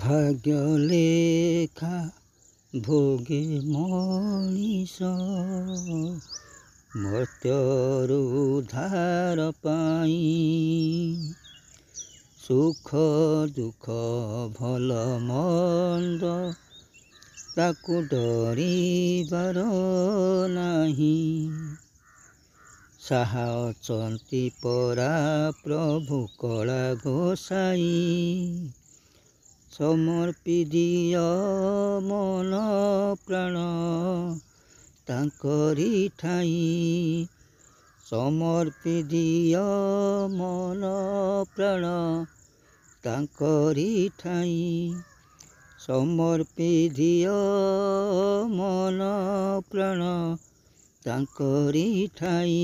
ଭାଗ୍ୟ ଲେଖା ଭୋଗେ ମଣିଷ ମର୍ତ୍ତ୍ୟରୁ ଉଦ୍ଧାର ପାଇଁ। ସୁଖ ଦୁଃଖ ଭଲ ମନ୍ଦ ତାକୁ ଡରିବାର ନାହିଁ। ସାହା ଅଛନ୍ତି ପରା ପ୍ରଭୁ କଳା ଗୋସାଇ। ସମର୍ପି ଦିଅ ମନ ପ୍ରାଣ ତାଙ୍କରି ଠାଇ। ସମର୍ପି ଦିଅ ମନ ପ୍ରାଣ ତାଙ୍କରି ଠାଇ। ସମର୍ପି ଦିଅ ମନ ପ୍ରାଣ ତାଙ୍କରି ଠାଇ।